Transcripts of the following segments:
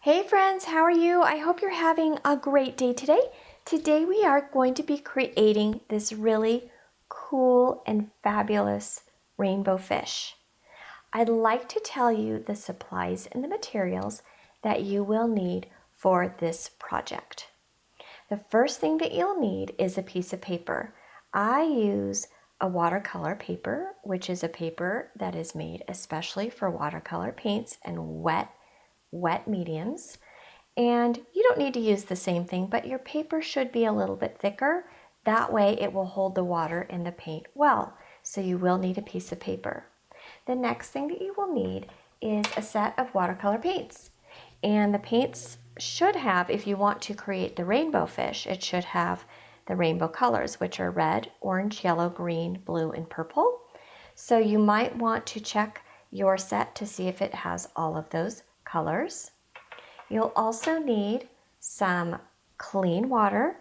Hey friends, how are you? I hope you're having a great day today. Today we are going to be creating this really cool and fabulous rainbow fish. I'd like to tell you the supplies and the materials that you will need for this project. The first thing that you'll need is a piece of paper. I use a watercolor paper, which is a paper that is made especially for watercolor paints and wet mediums. And you don't need to use the same thing, but your paper should be a little bit thicker. That way it will hold the water and the paint well. So you will need a piece of paper. The next thing that you will need is a set of watercolor paints. And the paints should have, if you want to create the rainbow fish, it should have the rainbow colors, which are red, orange, yellow, green, blue, and purple. So you might want to check your set to see if it has all of those colors. You'll also need some clean water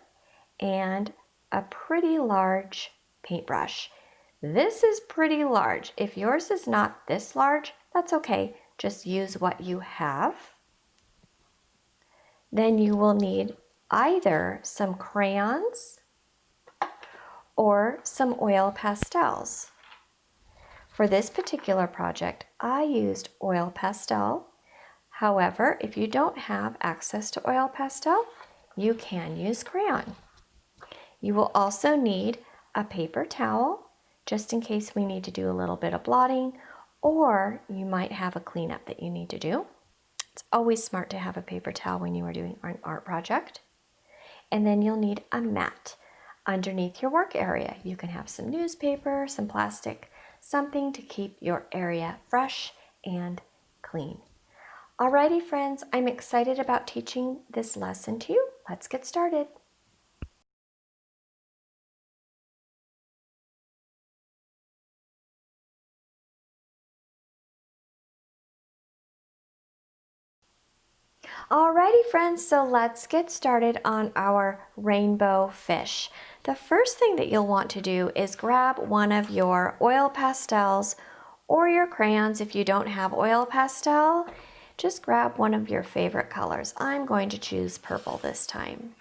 and a pretty large paintbrush. This is pretty large. If yours is not this large, that's okay. Just use what you have. Then you will need either some crayons or some oil pastels. For this particular project, I used oil pastel. However, if you don't have access to oil pastel, you can use crayon. You will also need a paper towel, just in case we need to do a little bit of blotting, or you might have a cleanup that you need to do. It's always smart to have a paper towel when you are doing an art project. And then you'll need a mat underneath your work area. You can have some newspaper, some plastic, something to keep your area fresh and clean. Alrighty friends, I'm excited about teaching this lesson to you. Let's get started. Alrighty friends, so let's get started on our rainbow fish. The first thing that you'll want to do is grab one of your oil pastels or your crayons. If you don't have oil pastel, just grab one of your favorite colors. I'm going to choose purple this time.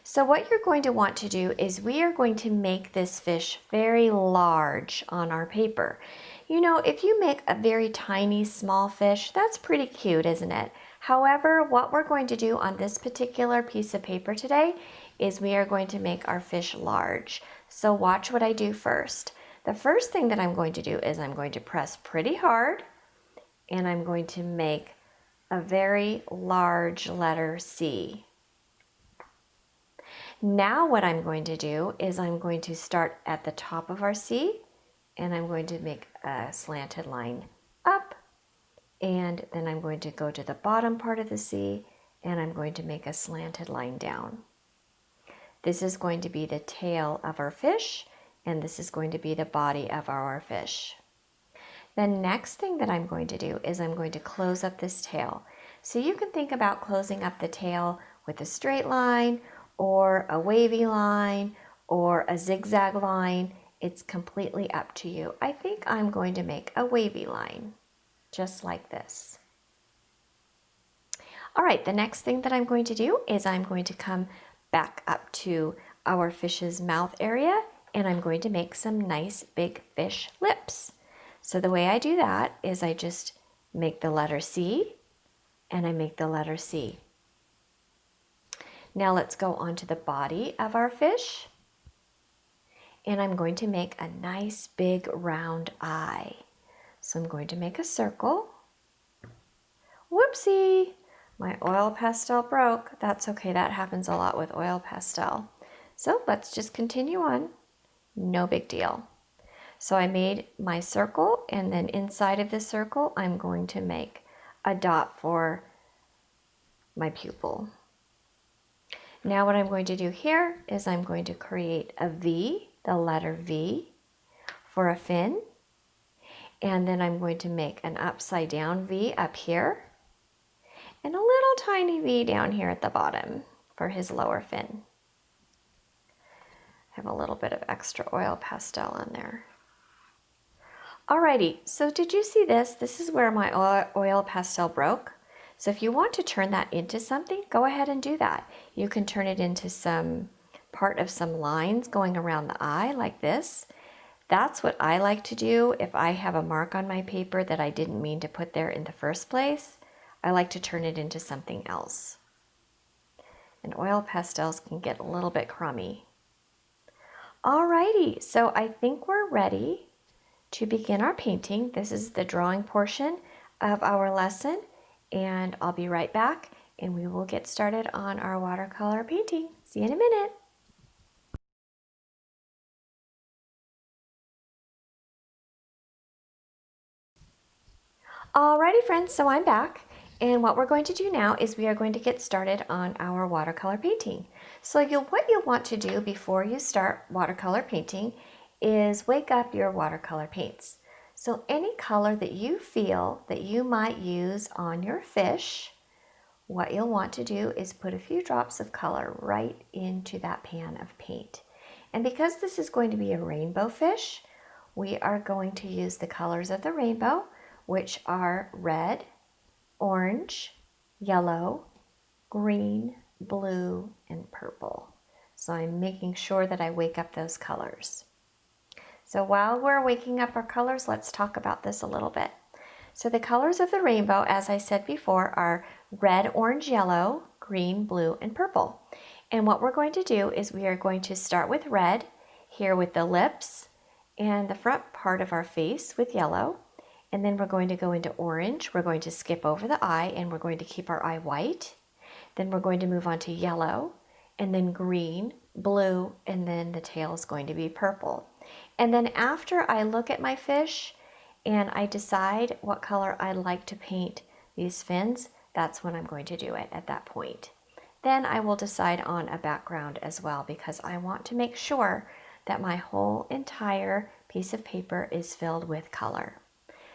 So what you're going to want to do is we are going to make this fish very large on our paper. You know, if you make a very tiny small fish, that's pretty cute, isn't it? However, what we're going to do on this particular piece of paper today is we are going to make our fish large. So watch what I do first. The first thing that I'm going to do is I'm going to press pretty hard and I'm going to make a very large letter C. Now what I'm going to do is I'm going to start at the top of our C and I'm going to make a slanted line up, and then I'm going to go to the bottom part of the C and I'm going to make a slanted line down. This is going to be the tail of our fish and this is going to be the body of our fish. The next thing that I'm going to do is I'm going to close up this tail. So you can think about closing up the tail with a straight line or a wavy line or a zigzag line. It's completely up to you. I think I'm going to make a wavy line, just like this. All right, the next thing that I'm going to do is I'm going to come back up to our fish's mouth area and I'm going to make some nice big fish lips. So the way I do that is I just make the letter C and I make the letter C. Now let's go on to the body of our fish. And I'm going to make a nice big round eye. So I'm going to make a circle. Whoopsie, my oil pastel broke. That's okay, that happens a lot with oil pastel. So let's just continue on. No big deal. So I made my circle and then inside of the circle, I'm going to make a dot for my pupil. Now what I'm going to do here is I'm going to create a V, the letter V, for a fin. And then I'm going to make an upside down V up here and a little tiny V down here at the bottom for his lower fin. I have a little bit of extra oil pastel on there. Alrighty, so did you see this? This is where my oil pastel broke. So if you want to turn that into something, go ahead and do that. You can turn it into some part of some lines going around the eye like this. That's what I like to do if I have a mark on my paper that I didn't mean to put there in the first place. I like to turn it into something else. And oil pastels can get a little bit crummy. Alrighty, so I think we're ready to begin our painting. This is the drawing portion of our lesson, and I'll be right back and we will get started on our watercolor painting. See you in a minute. Alrighty friends, so I'm back, and what we're going to do now is we are going to get started on our watercolor painting. So what you'll want to do before you start watercolor painting is wake up your watercolor paints. So any color that you feel that you might use on your fish, what you'll want to do is put a few drops of color right into that pan of paint. And because this is going to be a rainbow fish, we are going to use the colors of the rainbow, which are red, orange, yellow, green, blue, and purple. So I'm making sure that I wake up those colors. So while we're waking up our colors, let's talk about this a little bit. So the colors of the rainbow, as I said before, are red, orange, yellow, green, blue, and purple. And what we're going to do is we are going to start with red here with the lips and the front part of our face with yellow. And then we're going to go into orange. We're going to skip over the eye and we're going to keep our eye white. Then we're going to move on to yellow and then green, blue, and then the tail is going to be purple. And then after I look at my fish and I decide what color I'd like to paint these fins, that's when I'm going to do it at that point. Then I will decide on a background as well because I want to make sure that my whole entire piece of paper is filled with color.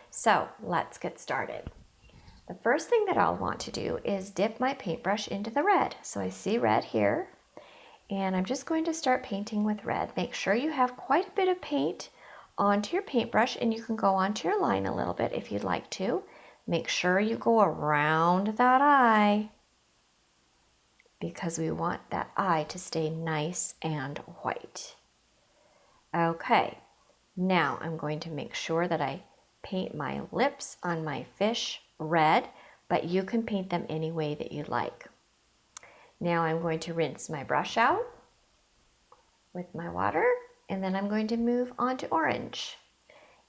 So let's get started. The first thing that I'll want to do is dip my paintbrush into the red. So I see red here, and I'm just going to start painting with red. Make sure you have quite a bit of paint onto your paintbrush, and you can go onto your line a little bit if you'd like to. Make sure you go around that eye because we want that eye to stay nice and white. Okay, now I'm going to make sure that I paint my lips on my fish red, but you can paint them any way that you like. Now I'm going to rinse my brush out with my water, and then I'm going to move on to orange.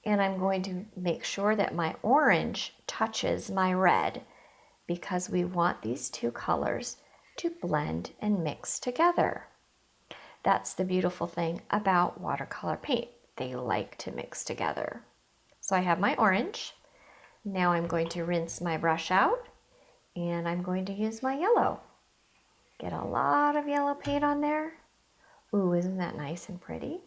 And I'm going to make sure that my orange touches my red because we want these two colors to blend and mix together. That's the beautiful thing about watercolor paint. They like to mix together. So I have my orange. Now I'm going to rinse my brush out and I'm going to use my yellow. Get a lot of yellow paint on there. Ooh, isn't that nice and pretty?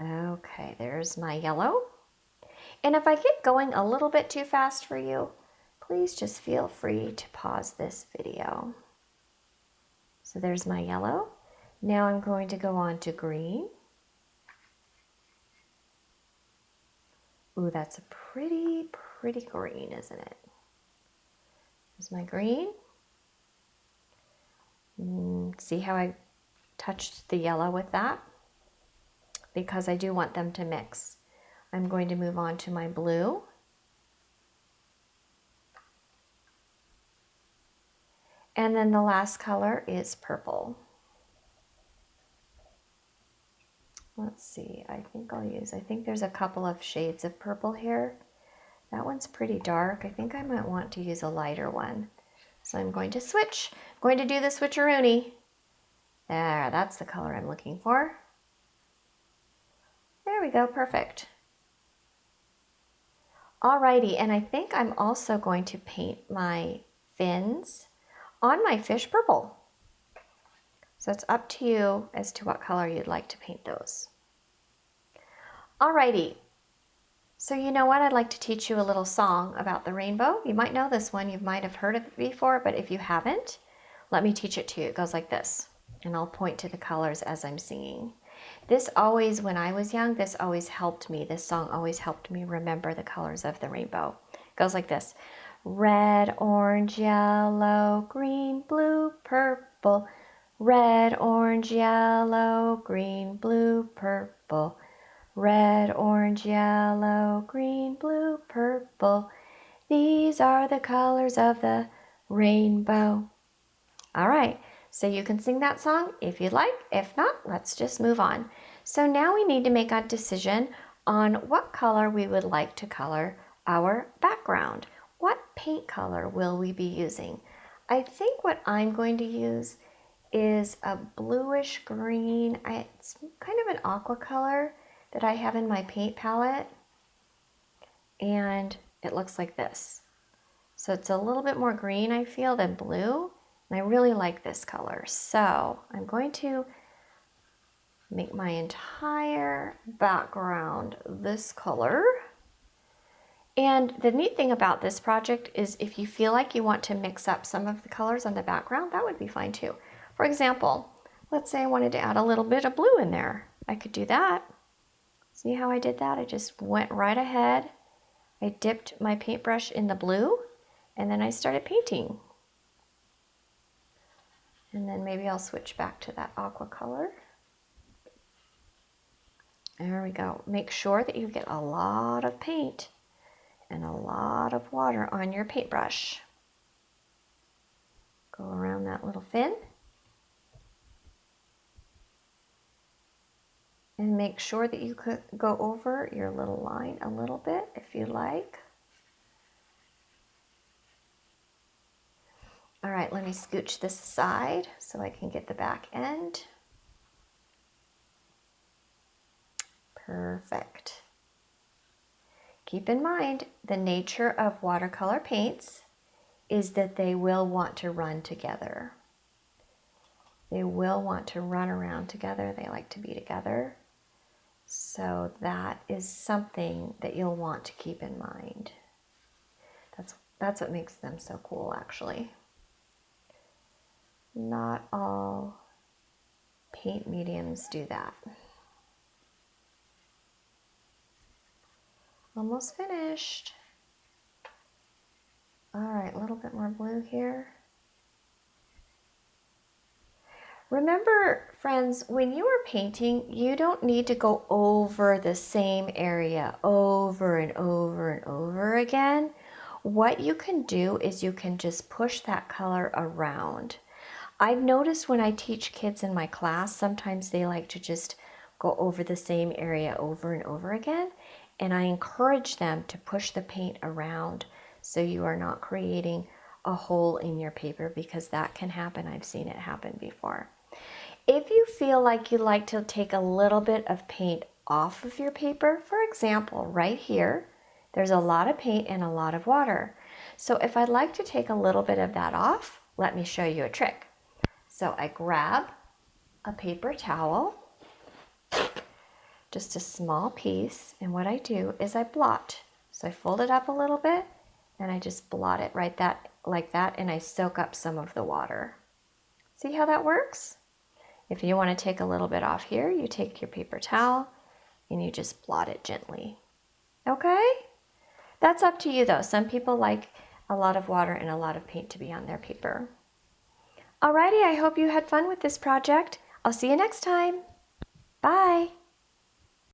Okay, there's my yellow. And if I get going a little bit too fast for you, please just feel free to pause this video. So there's my yellow. Now I'm going to go on to green. Ooh, that's a pretty green, isn't it? There's my green. See how I touched the yellow with that? Because I do want them to mix. I'm going to move on to my blue. And then the last color is purple. Let's see, I think there's a couple of shades of purple here. That one's pretty dark. I think I might want to use a lighter one. So I'm going to switch. I'm going to do the switcheroony. There, that's the color I'm looking for. There we go, perfect. Alrighty, and I think I'm also going to paint my fins on my fish purple. So it's up to you as to what color you'd like to paint those. Alrighty, so you know what? I'd like to teach you a little song about the rainbow. You might know this one, you might have heard it before, but if you haven't, let me teach it to you. It goes like this, and I'll point to the colors as I'm singing. This always, when I was young, this always helped me. This song always helped me remember the colors of the rainbow. It goes like this. Red, orange, yellow, green, blue, purple. Red, orange, yellow, green, blue, purple. Red, orange, yellow, green, blue, purple. These are the colors of the rainbow. All right, so you can sing that song if you'd like. If not, let's just move on. So now we need to make a decision on what color we would like to color our background. What paint color will we be using? I think what I'm going to use is a bluish green. It's kind of an aqua color that I have in my paint palette, and it looks like this. So it's a little bit more green, I feel, than blue, and I really like this color. So I'm going to make my entire background this color. And the neat thing about this project is if you feel like you want to mix up some of the colors on the background, that would be fine too. For example, let's say I wanted to add a little bit of blue in there. I could do that. See how I did that? I just went right ahead. I dipped my paintbrush in the blue, and then I started painting. And then maybe I'll switch back to that aqua color. There we go. Make sure that you get a lot of paint and a lot of water on your paintbrush. Go around that little fin. And make sure that you could go over your little line a little bit if you like. All right, let me scooch this aside so I can get the back end. Perfect. Keep in mind, the nature of watercolor paints is that they will want to run together. They will want to run around together. They like to be together. So that is something that you'll want to keep in mind. That's what makes them so cool, actually. Not all paint mediums do that. Almost finished. All right, a little bit more blue here. Remember, friends, when you are painting, you don't need to go over the same area over and over and over again. What you can do is you can just push that color around. I've noticed when I teach kids in my class, sometimes they like to just go over the same area over and over again. And I encourage them to push the paint around so you are not creating a hole in your paper, because that can happen. I've seen it happen before. If you feel like you like to take a little bit of paint off of your paper, for example, right here, there's a lot of paint and a lot of water. So if I'd like to take a little bit of that off, let me show you a trick. So I grab a paper towel, just a small piece, and what I do is I blot. So I fold it up a little bit and I just blot it right like that, and I soak up some of the water. See how that works? If you want to take a little bit off here, you take your paper towel and you just blot it gently. Okay? That's up to you though. Some people like a lot of water and a lot of paint to be on their paper. Alrighty, I hope you had fun with this project. I'll see you next time. Bye.